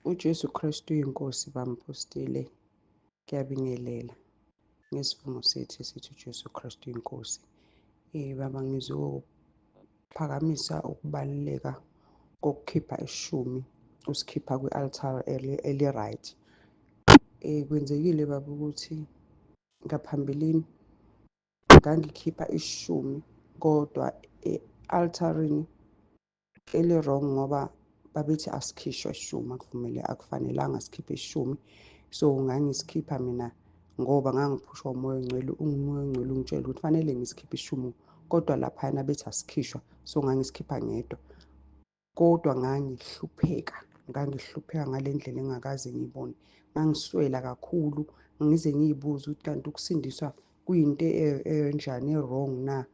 uJesu Kristu inkosi bampostile. Kuyabingelela ngesivumo sethu esithi uJesu Kristu inkosi. Baba ngizophakamisa ukubaluleka kokukhipha ishumi usikhipha kwi-altar eli-right. Kwenzekile baba ukuthi ngaphambilini ngangikhipha ishumi kodwa e-altarini eli-wrong ngoba babethi asikhishwa ishumi akufanelanga sikhiphe ishumi. So ngangisikhipha mina ngoba ngangiphushwa umoya ongcwele, umoya ongcwele ungitshela ukuthi kufanele ngisikhiphe ishumi, kodwa laphayana bethi asikhishwa, so ngangisikhipha ngedwa. Kodwa ngangihlupheka ngale ndlela engakaze ngiyibone. Ngangiswela kakhulu ngize ngiyibuze ukuthi kanti ukusindiswa kuyinto enjani e-wrong na?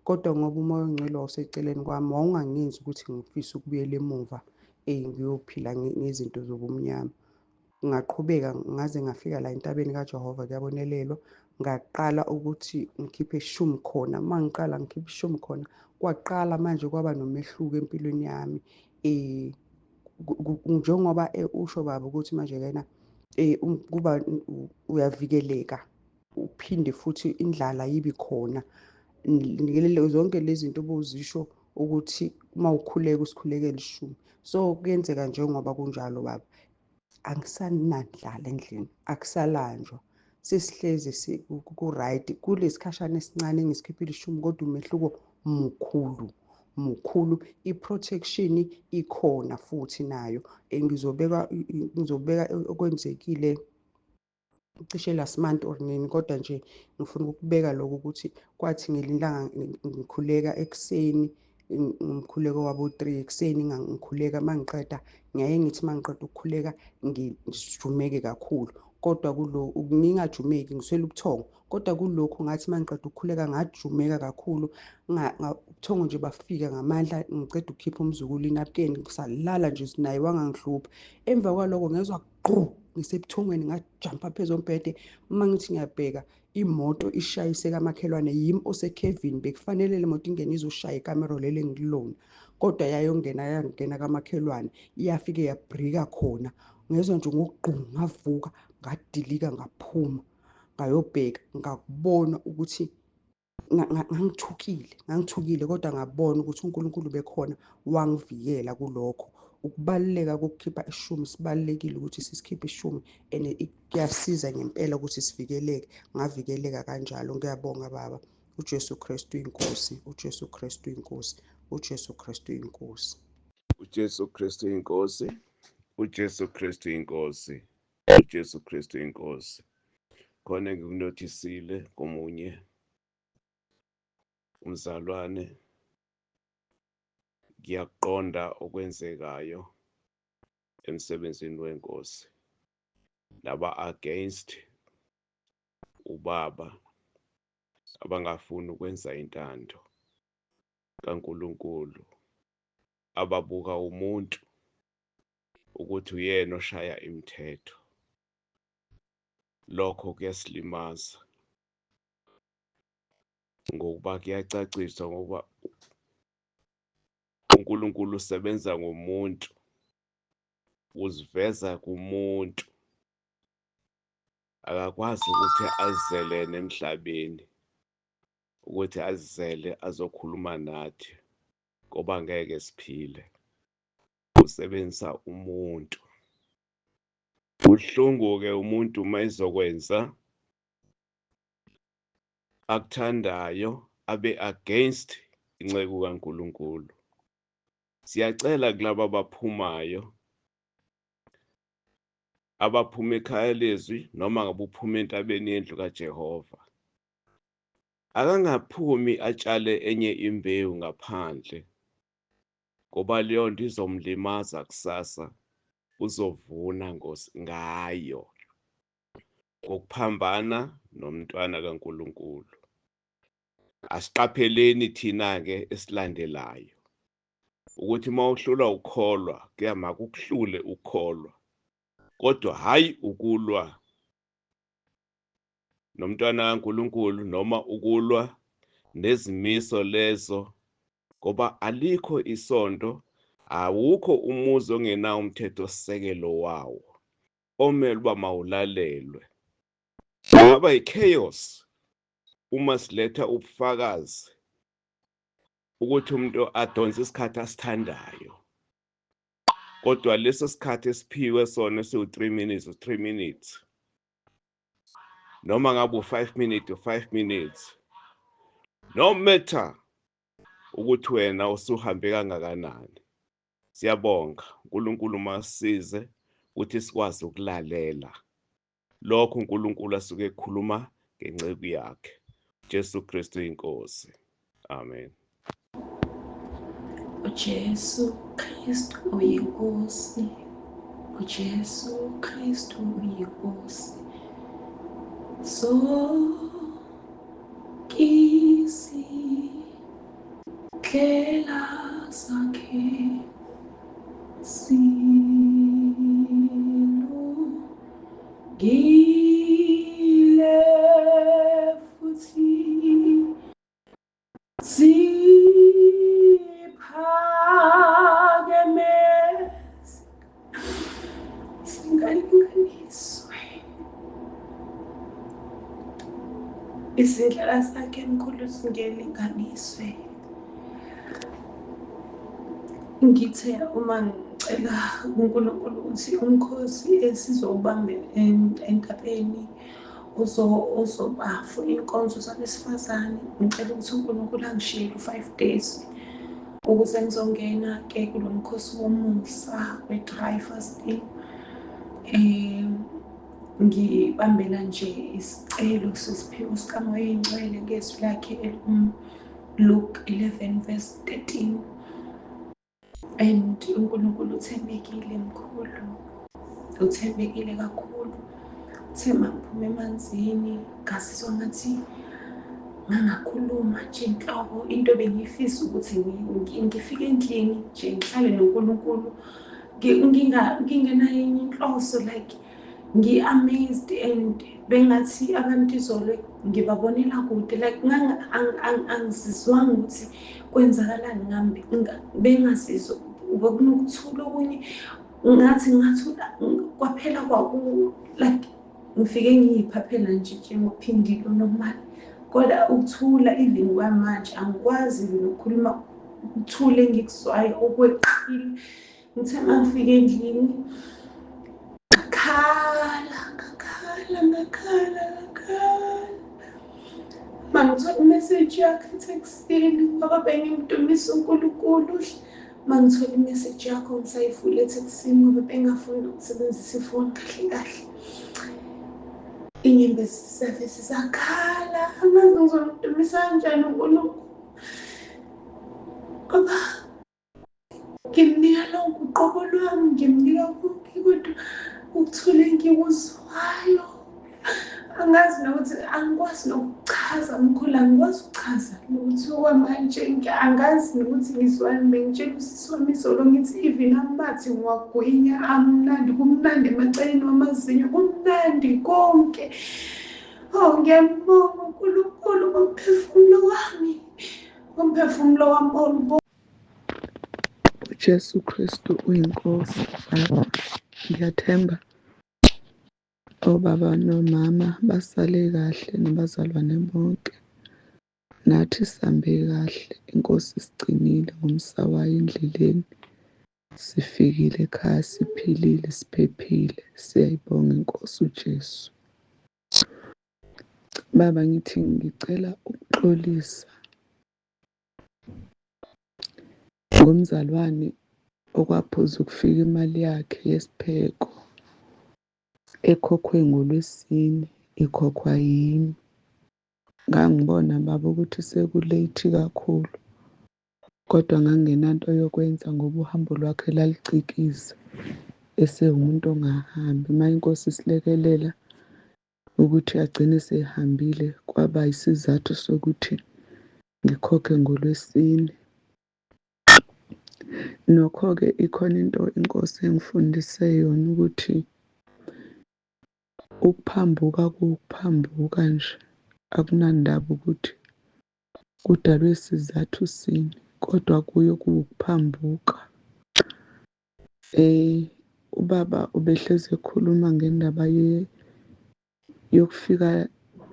Kodwa ngoba umoya ongcwele wawuseceleni kwami wawungangenzi ukuthi ngifise ukubuyela emuva ngiyophila ngezinto zobumnyama. Ngaqhubeka ngaze ngafika la entabeni kaJehova kuyabonelelwa. Ngaqala ukuthi ngikhiphe ishumi khona. Uma ngiqala ngikhiphe ishumi khona, kwaqala manje kwaba nomehluko empilweni yami. Njengoba usho baba ukuthi manje lena kuba uyavikeleka, uphinde futhi indlala yibi khona. Zonke lezi zinto obuzisho ukuthi uma ukhuleka usikhulekele ishumi. So kuyenzeka njengoba kunjalo baba, angisanandlala endlini, akusalanjwa, sesihlezi ku-right. Kulesikhashana esincane engisikhiphile ishumi kodwa umehluko mukhulu. I-protection ikhona futhi nayo. Ngizobeka okwenzekile cishe last month or nini, kodwa nje ngifuna ukubeka lokho ukuthi kwathi ngelinye ilanga ngikhuleka ekuseni, umkhuleko wabo-3 ekuseni ngikhuleka. Mangiqeda ngiyaye ngithi mangiqeda ukukhuleka ngijumeke kakhulu, kodwa ngingajumeki ngiswele ubuthongo, kodwa kulokhu ngathi mangiqeda ukukhuleka ngajumeka kakhulu. Ubuthongo nje bafika ngamandla, ngiceda ukukhipha umzukulu inapukeni ngisalala nje naye wangangihluphi. Emva kwaloko ngezwa gqu ngisebuthongweni ngajampa phezu kombhede. Uma ngithi ngiyabheka imoto ishayise kamakhelwane, yimi osekhevini. Bekufanele le moto ingene izoshaya ikamero leli engikulona, kodwa yangena kamakhelwane, iyafike yabrika khona. Ngezwa nje ngokugqu ngavuka ngadilika ngaphuma ngayobheka, ngakubona ukuthi ngangithukile kodwa ngabona ukuthi uNkulunkulu bekhona wangivikela kulokho. Ukubaluleka kokukhipha ishumi, sibalulekile ukuthi sisikhiphe ishumi and kuyasiza ngempela ukuthi sivikeleke. Ngavikeleka kanjalo. Ngiyabonga baba. uJesu Kristu inkosi, uJesu Kristu inkosi, uJesu Kristu inkosi. uJesu Kristu inkosi, uJesu Kristu inkosi, uJesu Kristu inkosi. Khona ngikunothisile komunye umzalwane, ngiyaqonda okwenzekayo emsebenzini wenkosi. Laba against ubaba abangafuni ukwenza intando kaNkulunkulu, ababuka umuntu ukuthi uyena oshaya imithetho. Lokho kuyasilimaza ngokuba kuyacacisa ngoba uNkulunkulu usebenza ngomuntu, uziveza kumuntu. Akakwazi ukuthi azelene emhlabeni, ukuthi azizele azokhuluma nathi ngoba ngeke siphile. Usebenzisa umuntu. Uhlungu-ke umuntu uma ezokwenza akuthandayo abe against inceku kaNkulunkulu. Siyacela kulabo abaphumayo, abaphuma ekhaya lezwi noma ngabe uphuma entabeni yendlu kaJehova, akangaphumi atshale enye imbewu ngaphandle, ngoba leyo nto izomlimaza kusasa, uzovuna ngayo ngokuphambana nomntwana kaNkulunkulu. Asiqapheleni thina-ke esilandelayo ukuthi uma uhlulwa ukholwa, kuyama kukuhlule ukholwa, kodwa hayi ukulwa nomntwana kaNkulunkulu noma ukulwa nezimiso lezo, ngoba alikho isonto, awukho umuzi ongenawo umthethosisekelo wawo omele uba mawulalelwe. Kungaba i-chaos uma siletha ubufakazi ukuthi umuntu adonse isikhathi asithandayo, kodwa leso sikhathi esiphiwe sona esiwu-3 minutes u-3 minutes, noma ngabe u-5 minutes u-5 minutes, no matter ukuthi wena usuhambe kangakanani. Siyabonga uNkulunkulu masisize ukuthi sikwazi ukulalela lokho uNkulunkulu asuke ekhuluma ngenceku yakhe. Jesu Kristu inkosi. Amen. uJesu Kristu uyinkosi, uJesu Kristu uyinkosi, sokizindlela zakhe silungile futhi ziphakeme, zingalinganiswe. Izindlela zakhe mkhulu zingelinganiswe. Ngithe uma ngicela uNkulunkulu ukuthi umkhosi esizowubamba entabeni uzobafuna inkonzo zabesifazane, ngicela ukuthi uNkulunkulu angishiyele u-5 days ukuze ngizongena-ke kulo mkhosi womusa we-dry fasting. Ngibambela nje isicelo sesiphiwo sikaMoya Oyingcwele ngezwi lakhe Luke 11:13. And uNkulunkulu uthembekile mkhulu, uthembekile kakhulu. Uthe mangiphuma emanzini ngazizwa ngathi ngangakhuluma nje inhloko, into bengifisa ukuthi ngifike endlini nje ngihlale noNkulunkulu ngingenayo enye inhloso, like ngi-amazed, and bengathi abantu izolo ngibabonela kude, like angizizwanga ukuthi kwenzakalani ngami, bengazizwa bekunokuthula okunye ngathi ngathula kwaphela like ngifike ngiyiphaphela nje njengophindile normal, kodwa ukuthula even kwamanje angikwazi nokukhuluma ukuthula engikuzwayo okweqile. Ngithe mangifike endlini ngakhala mangithola imeseji yakho etheksini ngoba bengimdumisa uNkulunkulu. Mangithola imeseji yakho ngisayivula etheksini ngoba bengafuni ukusebenzisa ifoni kahle. Inyembezi zisavese zakhala, angazi ngizomdumisa kanjani uNkulunkulu ngoba ngimnika lonke uqobo lwami, ngimnika konke, kodwa ukuthula engikuzwayo angazi nokuthi, angikwazi nokuchaza mkhulu, angikwazi ukuchaza nokuthi okwamanje angazi nokuthi ngizwani. Bengitshela usisi wami izolo ngithi even amathi ngiwagwinya amnandi, kumnandi emaceleni wamazinyo, kumnandi konke. Oh, ngiyambonga uNkulunkulu ngomphefumulo wami, ngomphefumulo wami. uJesu Kristu uyinkosi. Ngiyathemba obaba nomama basale kahle nabazalwane bonke. Nathi sihambe kahle, inkosi isigcinile ngomsa wayo endleleni. Sifikile ekhaya siphilile, siphephile. Siyayibonga inkosi uJesu. Baba, ngithi ngicela ukuxolisa ngomzalwane okwaphuza ukufika imali yakhe yesipheko ekhokhwe ngoLwesine, ikhokhwa yimi. Ngangibona baba ukuthi sekulate kakhulu, kodwa ngangingenanto yokwenza ngoba uhambo lwakhe lalicikiza, esewumuntu ongahambi. Uma inkosi isilekelela ukuthi agcine sehambile, kwaba isizathu sokuthi ngikhokhe ngoLwesine. Nokho-ke ikhona into inkosi engifundise yona, ukuthi ukuphambuka kuwukuphambuka nje, akunandaba ukuthi kudalwe sizathu sini, kodwa kuyo kuwukuphambuka. Ubaba ubehlezi ekhuluma ngendaba yokufika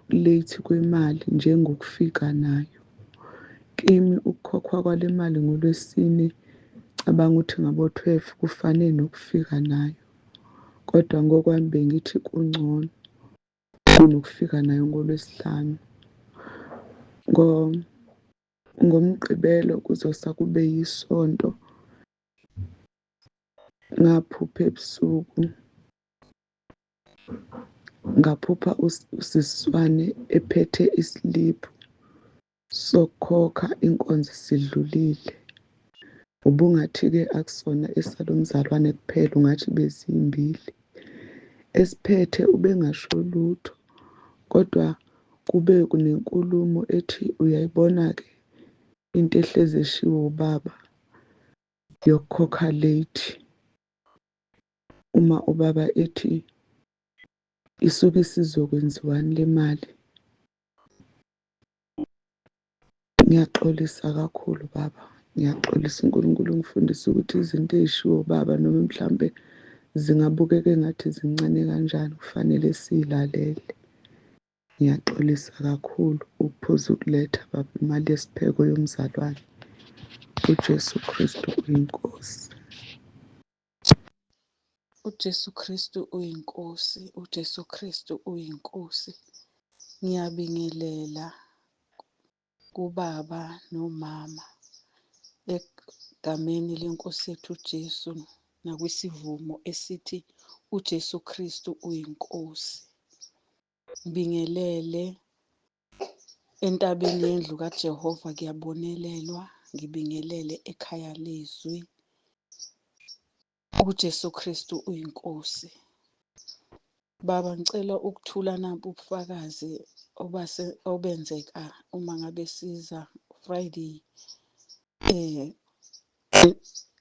late kwemali njengokufika nayo. Kimi ukukhokhwa kwale mali ngoLwesine cabanga ukuthi ngabo-12 kufane nokufika nayo. Kodwa ngokwami bengithi kungcono kunokufika nayo ngoLwesihlanu. NgoMgqibelo kuzosa kube yisonto. Ngaphupha ebusuku, ngaphupha usiswane ephethe isiliphu sokukhokha inkonzo isidlulile. Ubungathi-ke akusona esalomzalwane kuphela, ungathi bezimbili. Esiphethe ubengasho lutho, kodwa kube kunenkulumo ethi uyayibona-ke into ehlezi eshiwo ubaba yokukhokha late. Uma ubaba ethi isuke isizokwenziwani le mali. Ngiyaxolisa kakhulu baba, ngiyaxolisa. uNkulunkulu ungifundise ukuthi izinto ey'shiwo baba noma mhlampe zingabukeka engathi zincane kanjani, kufanele siyilalele. Ngiyaxolisa kakhulu ukuphuza ukuletha baba imali yesipheko yomzalwane. uJesu Kristu uyinkosi. uJesu Kristu uyinkosi, uJesu Kristu uyinkosi. Ngiyabingelela kubaba nomama egameni lenkosi yethu uJesu nakwisivumo esithi uJesu Kristu uyinkosi. Ngibingelele entabeni yendlu kaJehova kuyabonelelwa, ngibingelele ekhaya lezwi. uJesu Kristu uyinkosi. Baba, ngicela ukuthula nampu ubufakazi obenzeka uma ngabe siza Friday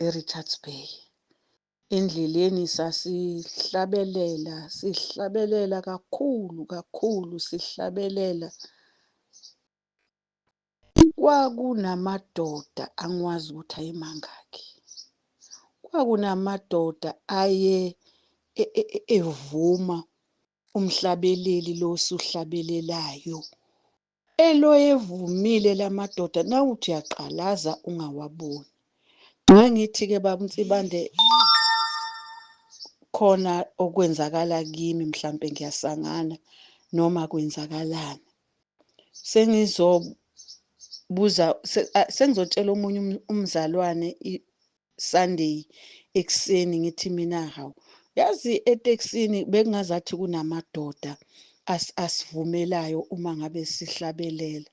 eRichards Bay. Endleleni sihlabelela kakhulu sihlabelela. Kwakunamadoda angiwazi ukuthi ayemangaki. Kwakunamadoda evuma umhlabeleli lo osuhlabelelayo. Evumile la madoda nawuthi uyaqalaza ungawaboni. Ngangithi-ke baba uNsibande khona okwenzakala kimi, mhlampe ngiyasangana noma kwenzakalani. Sengizotshela omunye umzalwane Sunday ekuseni ngithi mina hawu, yazi etekisini bekungazathi kunamadoda asivumelayo uma ngabe sihlabelela.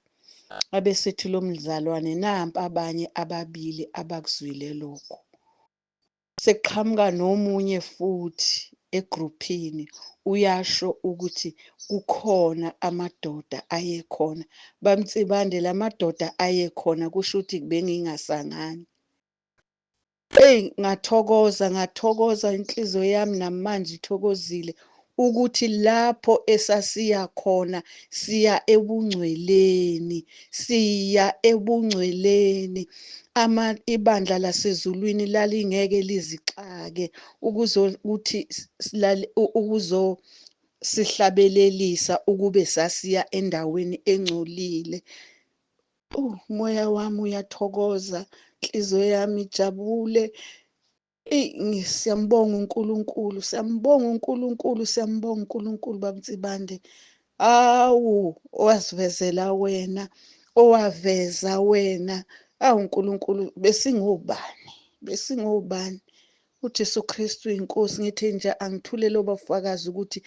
Abesethi lo mzalwane nampa abanye ababili abakuzwile lokho. Sekuqhamuka nomunye futhi egruphini uyasho ukuthi kukhona amadoda ayekhona. BaMntsibande, la madoda ayekhona kusho ukuthi bengingasangani. Ngathokoza inhliziyo yami namanje ithokozile ukuthi lapho esasiya khona siya ebungcweleni. Ibandla lasezulwini lalingeke lizixake ukuzosihlabelelisa ukube sasiya endaweni engcolile. Umoya wami uyathokoza, inhliziyo yami ijabule. Siyambonga uNkulunkulu, siyambonga uNkulunkulu, siyambonga uNkulunkulu baMntsibande. Awu, owasivezela wena, owaveza wena. Awu uNkulunkulu, besingobani? uJesu Kristu uyinkosi. Ngithi nje angithule lobo bufakazi ukuthi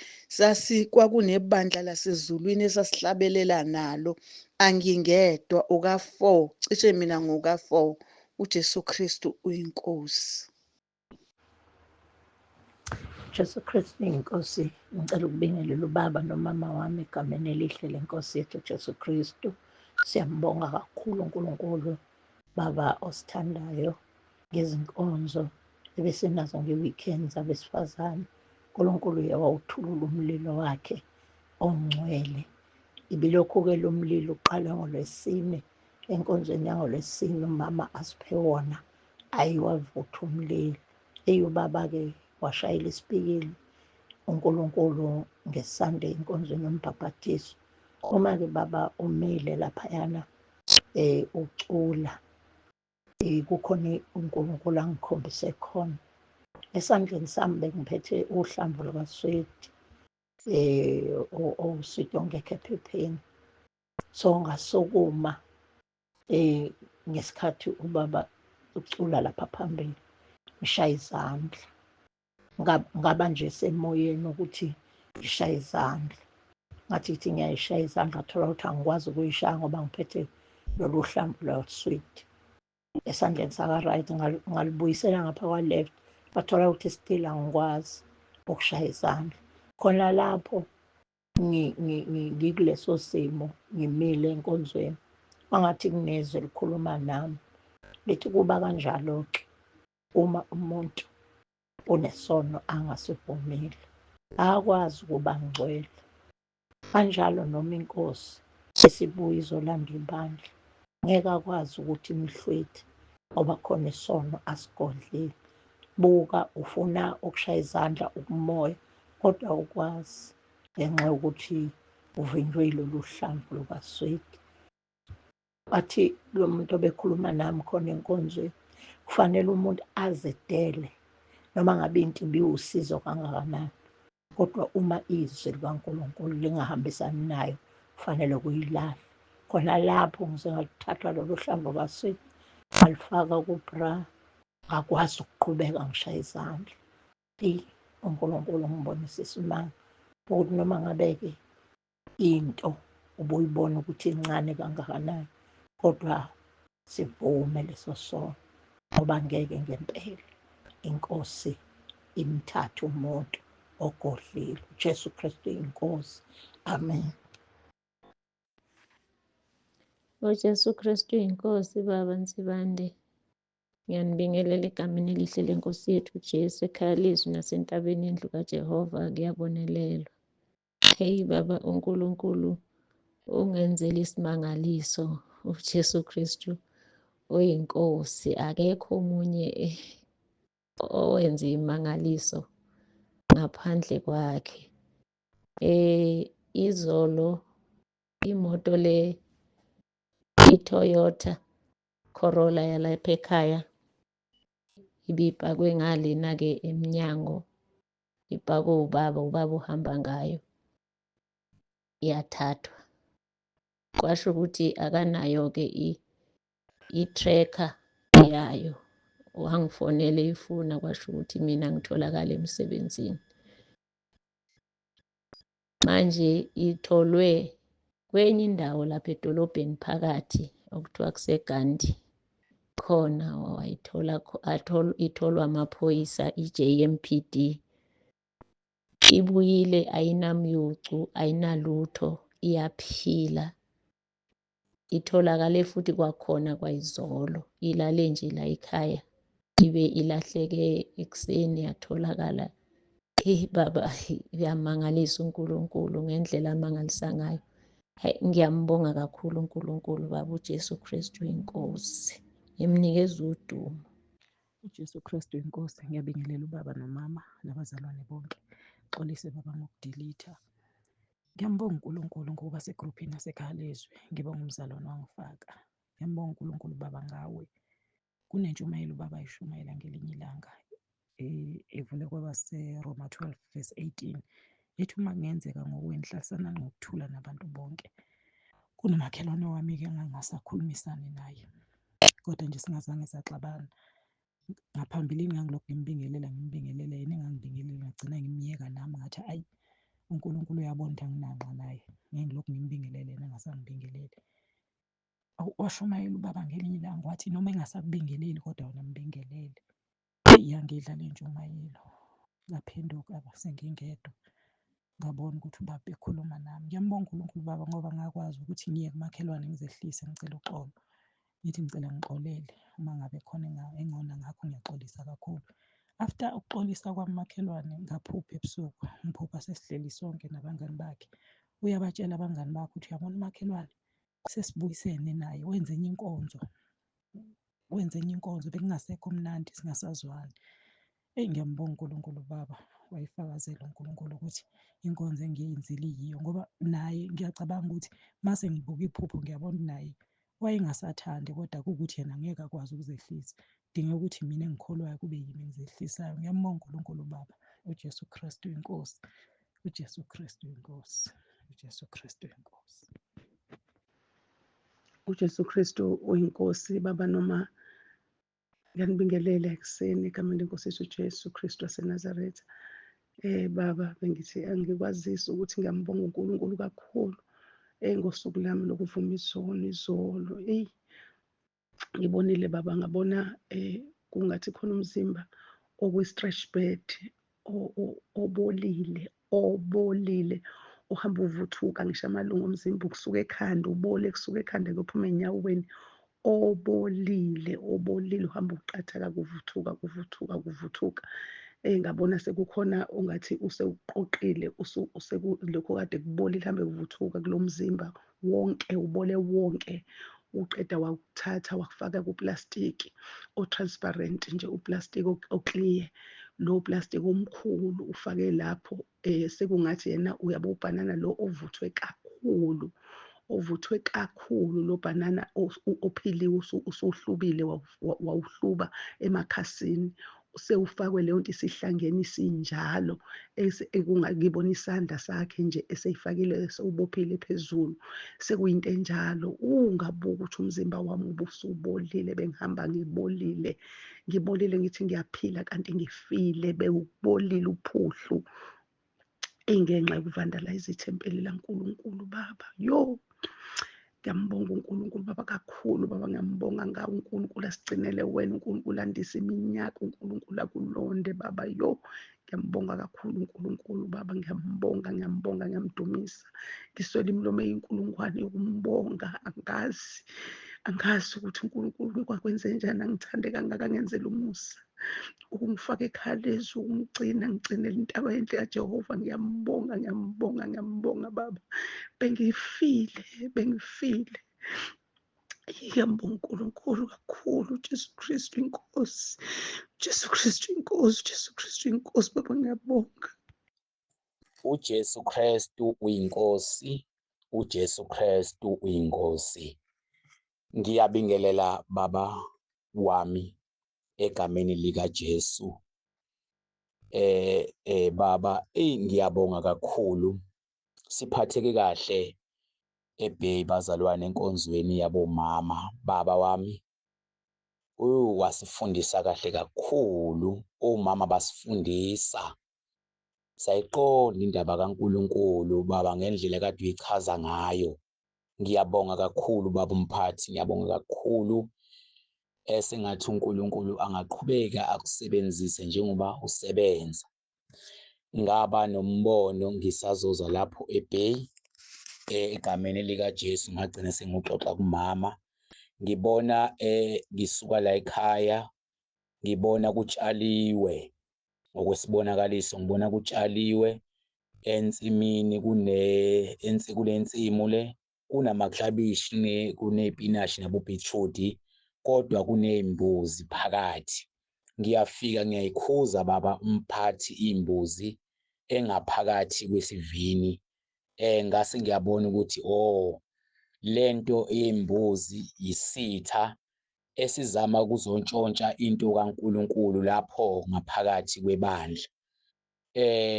kwakunebandla lasezulwini esasihlabelela nalo. Angingedwa, uka4, cishe mina nguka4. uJesu Kristu uyinkosi. Jesu Kristu inkosi. Ngicela ukubingelela ubaba nomama wami egameni elihle lenkosi yethu Jesu Kristu. Siyambonga kakhulu uNkulunkulu, baba osithandayo, ngezinkonzo ebesinazo nge-weekends abesifazane. uNkulunkulu wawuthulula umlilo wakhe ongcwele. Ibilokhu-ke lo mlilo uqale ngoLwesine, enkonzweni yangoLwesine umama asiphe wona, ayiwavutha umlilo. ubaba-ke washayela isipikili uNkulunkulu ngeSunday enkonzweni yombhabhathiso. Uma-ke baba umile laphayana ucula, kukhona uNkulunkulu angikhombise khona. Esandleni sami bengiphethe uhlamvu lukaswidi, uswidi ongekho ephepheni. So ngasukuma ngesikhathi ubaba ucula lapha phambili, ngishaya izandla. Ngaba nje semoyeni ukuthi ngishaye izandla. Ngathi ngithi ngiyayishaya izandla ngathola ukuthi angikwazi ukuyishaya ngoba ngiphethe lolu hlamvu lwaswidi esandleni saka-right, ngalibuyisela ngapha kwa-left, ngathola ukuthi still angikwazi ukushaya izandla. Khona lapho ngikuleso simo ngimile enkonzweni, kwangathi kunezwi elikhuluma nami lithi kuba kanjalo-ke uma umuntu onesono angasivumeli akakwazi ukuba ngcwele. Kanjalo noma inkosi isibuya izolanda ibandla ngeke akwazi ukuthi imhlwithe ngoba khona isono asigodlile. Buka ufuna ukushaya izandla ukumoya kodwa ukwazi ngenxa yokuthi uvinjwe yilolu hlamvu lukaswidi. Wathi lo muntu obekhuluma nami khona enkonzweni, kufanele umuntu azidele noma ngabe into ibiwusizo kangakanani, kodwa uma izwi likaNkulunkulu lingahambisani nayo kufanele kuyilahla. Khona lapho ngize ngalithatha lolu hlamvu lukaswidi ngalifaka ku-bra, ngakwazi ukuqhubeka ngishaya izandla. uNkulunkulu ngibonisa isimanga ukuthi noma ngabe-ke into ubuyibona ukuthi incane kangakanani, kodwa sivume leso sono ngoba ngeke ngempela inkosi imthathe umuntu ogodlile. uJesu Kristu inkosi. Amen. UJesu Kristu inkosi. Baba Nsibande, ngiyanibingelela egameni elihle lenkosi yethu Jesu. Ekhaya lizwi nasentabeni endlu kaJehova kuyabonelelwa. Hey Baba uNkulunkulu, ungenzela isimangaliso uJesu Kristu oyinkosi. Akekho omunye owenza imangaliso ngaphandle kwakhe. Izolo imoto le iToyota Corolla yalapha ekhaya ibipakwe ngalena-ke emnyango, ipakwe ubaba uhamba ngayo, yathathwa. Kwasho ukuthi akanayo-ke i-tracker yayo. Wangifonela ifuna, kwasho ukuthi mina ngitholakala emsebenzini. Manje itholwe kwenye indawo lapha edolobheni phakathi okuthiwa kuseGandhi. Khona itholwa amaphoyisa, i-JMPD. Ibuyile ayinamyucu, ayinalutho, iyaphila. Itholakale futhi kwakhona kwayizolo, ilale nje la ekhaya, ibe ilahleke ekuseni yatholakala. Baba, uyamangalisa uNkulunkulu ngendlela amangalisa ngayo. Ngiyambonga kakhulu uNkulunkulu, Baba uJesu Kristu inkosi. Ngimnikeza udumo. uJesu Kristu inkosi. Ngiyabingelela ubaba nomama nabazalwane bonke. Xolise baba ngokudilitha. Ngiyambonga uNkulunkulu ngoba segruphini nasekhaya lezwi ngibonga umzalwane wangifaka. Ngiyambonga uNkulunkulu baba ngawe. Kunentshumayelo ubaba ayishumayela ngelinye ilanga evule kwabaseRoma 12:18 ethi uma kungenzeka ngokwenu hlalisana ngokuthula nabantu bonke. Kunomakhelwane wami-ke engangasakhulumisani naye, kodwa nje singazange saxabana. Ngaphambilini ngangilokhu ngimbingelela yena engangibingelela, ngagcina ngimyeka nami ngathi ayi, uNkulunkulu uyabona ukuthi anginanqa naye. Ngengilokhu ngimbingelele yena engasangibingeleli. Washumayela ubaba ngelinye ilanga wathi noma engasakubingeleli kodwa wena mbingelele. Yangidla le ntshumayelo, ngaphenduka sengingedwa, ngabona ukuthi ubaba ekhuluma nami. Ngiyambonga uNkulunkulu baba ngoba ngakwazi ukuthi ngiye kumakhelwane ngizehlise ngicela uxolo. Ngithi ngicela ngixolele uma ngabe khona engona ngakho, ngiyaxolisa kakhulu. After ukuxolisa kwami umakhelwane, ngaphupha ebusuku, ngiphupha sesihleli sonke nabangani bakhe. Uyabatshela abangani bakhe ukuthi uyabona umakhelwane sesibuyisene naye, wenze enye inkonzo, bekungasekho mnandi singasazwani. Eyi, ngiyambonga uNkulunkulu Baba, wayifakazela uNkulunkulu ukuthi inkonzo engiyenzile yiyo, ngoba naye ngiyacabanga ukuthi mase ngibuka iphupho ngiyabona ukuthi naye wayengasathandi, kodwa kuwukuthi yena ngeke akwazi ukuzehlisa. Kudingeka ukuthi mina engikholwayo kube yimi engizehlisayo. Ngiyambonga uNkulunkulu Baba, uJesu Kristu inkosi, uJesu Kristu inkosi, uJesu Kristu inkosi. uJesu Kristu uyinkosi baba, noma ngiyanibingelela ekuseni egameni lenkosi yethu uJesu Kristu waseNazaretha. Baba, bengithi angikwazisi ukuthi ngiyambonga uNkulunkulu kakhulu ngosuku lami lokuvuma izono izolo. Eyi, ngibonile baba, ngabona kungathi khona umzimba okwi-stretch bed obolile uhamba uvuthuka, ngisho amalungu omzimba ukusuka ekhanda ubole, kusuka ekhanda kuphuma ey'nyaweni, obolile uhamba uqathaka, kuvuthuka. Ngabona sekukhona ungathi usewuqoqile, lokho kade kubolile hambe kuvuthuka kulo mzimba wonke, ubole wonke. Uqeda wakuthatha wakufaka kuplastiki o-transparent, nje uplastiki o-clear. Lo plastiki omkhulu ufake lapho, sekungathi yena uyabo ubhanana lo ovuthwe kakhulu lo bhanana ophiliwe, usuhlubile, wawuhluba emakhasini. Sewufakwe leyo nto isihlangene isinjalo, ngibona isandla sakhe nje eseyifakile, sewubophile phezulu, sekuyinto enjalo. Ungabuki ukuthi umzimba wami ubusubolile, bengihamba ngibolile ngithi ngiyaphila kanti ngifile, bewubolile uphuhlu. Ingenxa yokuvandalayiza ithempeli laNkulunkulu Baba. Ngiyambonga uNkulunkulu Baba kakhulu Baba, ngiyambonga ngawe uNkulunkulu asigcinele wena, uNkulunkulu andise iminyaka, uNkulunkulu akulonde Baba. Ngiyambonga kakhulu uNkulunkulu Baba, ngiyambonga, ngiyamdumisa. Ngiswele imilomo eyinkulungwane yokumbonga. Angazi ukuthi uNkulunkulu kwakwenze njani, angithande kangaka, angenzela umusa, ukungifaka ekhalezi, ngigcinele intaba enhle kaJehova. Ngiyambonga Baba. Bengifile. Ngiyambonga uNkulunkulu kakhulu. uJesu Kristu inkosi, uJesu Kristu inkosi, uJesu Kristu inkosi Baba, ngiyabonga. uJesu Kristu uyinkosi, uJesu Kristu uyinkosi. Ngiyabingelela baba wami egameni likaJesu. Baba, ngiyabonga kakhulu, siphatheke kahle eBay bazalwane enkonzweni yabomama. Baba wami wasifundisa kahle kakhulu, omama basifundisa, sayiqonda indaba kaNkulunkulu Baba ngendlela kade uyichaza ngayo. Ngiyabonga kakhulu baba umphathi, ngiyabonga kakhulu. Sengathi uNkulunkulu angaqhubeka akusebenzise njengoba usebenza. Ngaba nombono ngisazoza lapho eBay egameni likaJesu, ngagcina senguxoxa kumama. Ngibona ngisuka la ekhaya, ngibona kutshaliwe, ngokwesibonakaliso ngibona kutshaliwe ensimini, kule nsimu le kunamaklabishi, kuney'pinashi nabobhithrudi, kodwa kuney'mbuzi phakathi. Ngiyafika ngiyayikhuza baba umphathi imbuzi engaphakathi kwesivini. Ngase ngiyabona ukuthi lento yembuzi yisitha esizama ukuzontshontsha into kaNkulunkulu lapho ngaphakathi kwebandla.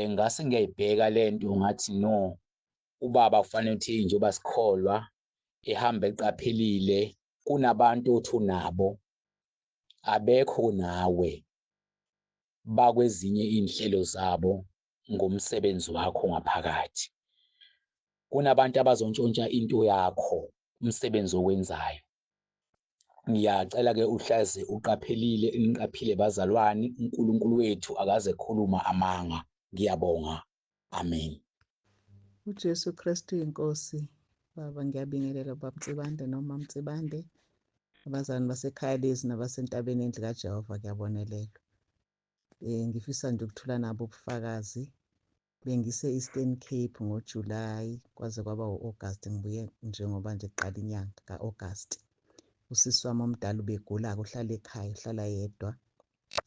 Ngase ngiyayibheka lento ngathi no, ubaba kufanele ukuthi njengoba sikholwa ehamba eqaphelile, kunabantu othi unabo abekho nawe, bakwezinye iy'nhlelo zabo ngomsebenzi wakho ngaphakathi. Kunabantu abazontshontsha into yakho, umsebenzi owenzayo. Ngiyacela-ke uhlaze uqaphelile, niqaphile bazalwane, uNkulunkulu wethu akaze khuluma amanga. Ngiyabonga, amen. uJesu Kristu inkosi. Baba, ngiyabingelela Baba Mtsibande noma Mtsibande, abazalwane basekhaya lezi nabasentabeni endlu kaJehova, kuyabonelelwa. Ngifisa nje ukuthula nabo ubufakazi. Bengise-Eastern Cape ngoJulayi kwaze kwaba u-August, ngibuye njengoba nje kuqala inyanga ka-August. Usisi wami omdala ubegula-ke, uhlala ekhaya, uhlala yedwa,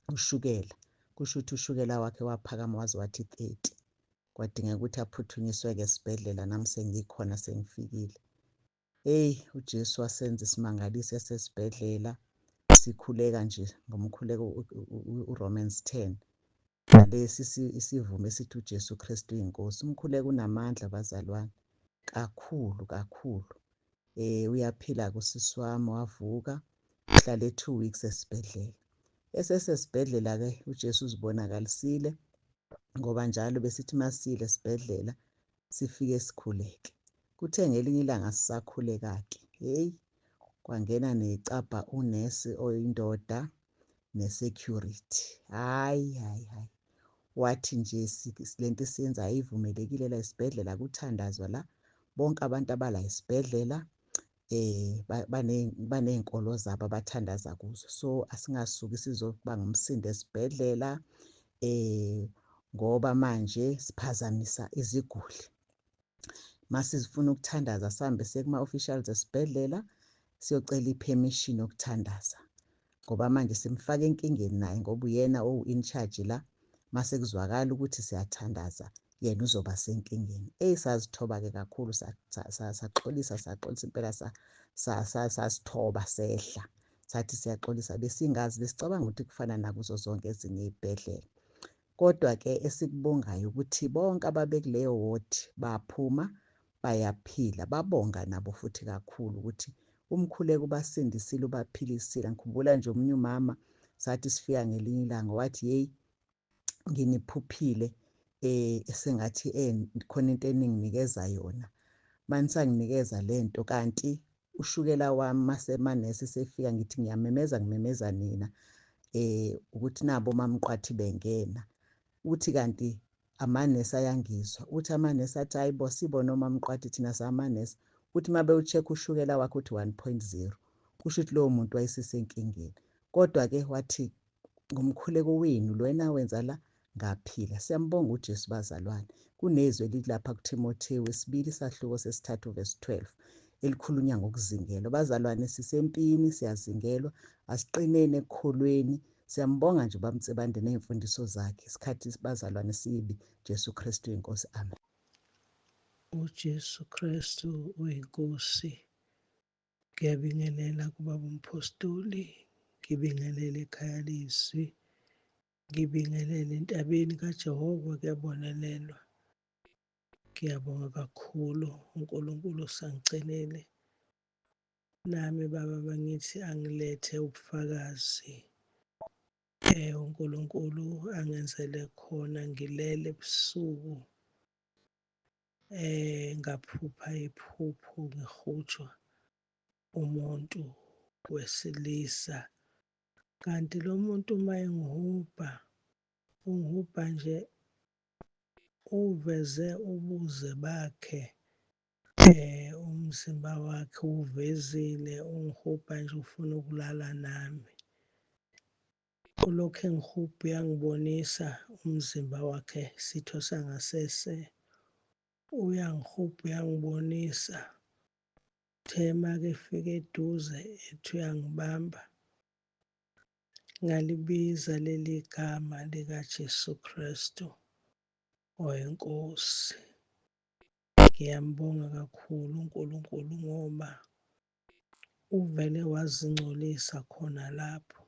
ushukela. kusho ukuthi ushukela wakhe waphakama waze wathi 30. Kwadingeka ukuthi aphuthunyiswe-ke esibhedlela, nami sengikhona sengifikile. Eyi, uJesu wasenza isimangaliso esesibhedlela, sikhuleka nje ngomkhuleko uRomans 10. Nalesi isivumo esithi uJesu Kristu uyinkosi. Umkhuleko unamandla bazalwane, kakhulu kakhulu. Uyaphila-ke usisi wami, wavuka, uhlale 2 weeks esibhedlela. Esesibhedlela-ke uJesu uzibonakalisile, ngoba njalo besithi masile esibhedlela sifike sikhuleke. Kuthe ngelinye ilanga sisakhuleka-ke, heyi, kwangena necabha unesi oyindoda ne-security. Hhayi, hhayi, hhayi. Wathi nje lento esiyenza ayivumelekile la esibhedlela, kuthandazwa la. Bonke abantu abala esibhedlela baney'nkolo zabo abathandaza kuzo. So asingasuki sizoba ngumsindo esibhedlela ngoba manje siphazamisa iziguli. Mase sifuna ukuthandaza sihambe siye kuma-officials esibhedlela siyocela i-permission yokuthandaza, ngoba manje simfaka enkingeni naye, ngoba uyena o-in charge la. Mase kuzwakala ukuthi siyathandaza, yena uzoba senkingeni. Sazithoba-ke kakhulu, saxolisa impela, sasithoba sehla, sathi siyaxolisa. Besingazi, besicabanga ukuthi kufana nakuzo zonke ezinye iy'bhedlela. Kodwa-ke esikubongayo ukuthi bonke ababekuleyo wodi baphuma bayaphila, babonga nabo futhi kakhulu ukuthi umkhuleko ubasindisile, ubaphilisile. Ngikhumbula nje omunye umama, sathi sifika ngelinye ilanga, wathi yeyi, nginiphuphile, esengathi khona into eninginikeza yona. Manisanginikeza lento, kanti ushukela wami manesi sefika, ngithi ngimemeza nina ukuthi nabo omamqwathi bengena. Uthi kanti amanesi ayangizwa. Uthi amanesi athi, hayi bo, sibona omamqwathi thina samanesi. Uthi uma bewushekha ushukela wakhe uthi 1.0. Kusho ukuthi lowo muntu wayesesenkingeni. Kodwa-ke wathi ngomkhuleko wenu lo enawenza la, ngaphila. Siyambonga uJesu bazalwane. Kunezwi elithi lapha kuTimothewu 2:3 verse 12 elikhulunywa ngokuzingelwa. Bazalwane, sisempini, siyazingelwa, asiqineni ekukholweni. Siyambonga nje uBaMtsibande ney'mfundiso zakhe. Isikhathi bazalwane sibi. Jesu Kristu inkosi. Amen. uJesu Kristu uyinkosi. Ngiyabingelela kubaba umpostoli, ngibingelela ekhaya lezwi, ngibingelela entabeni kaJehova, kuyabonelelwa. Ngiyabonga kakhulu, uNkulunkulu usangicelele. Nami baba bangithi angilethe ubufakazi. uNkulunkulu angenzele khona ngilele ebusuku, ngaphupha iphupho, ngihutshwa umuntu wesilisa. Kanti lo muntu uma ungihubha nje, uveze ubuze bakhe, umzimba wakhe uvezile, ungihubha nje ufuna ukulala nami. Ulokhu engihubha uyangibonisa umzimba wakhe, isitho sangasese, uyangihubha uyangibonisa. Uthe-ke efika eduze ethi uyangibamba, ngalibiza leli gama likaJesu Kristu oyinkosi. Ngiyambonga kakhulu uNkulunkulu ngoba uvele wazingcolisa khona lapho.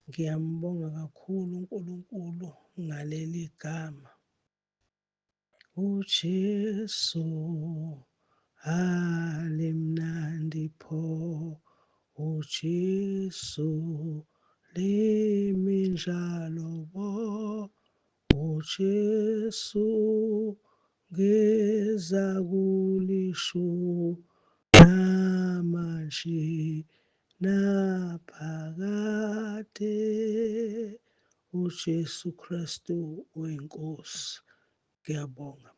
Ngiyambonga kakhulu uNkulunkulu ngaleli gama uJesu. Limnandi pho uJesu, limi njalo bo uJesu, ngeza kulisho namanje naphakade. uJesu Kristu uyinkosi. Ngiyabonga.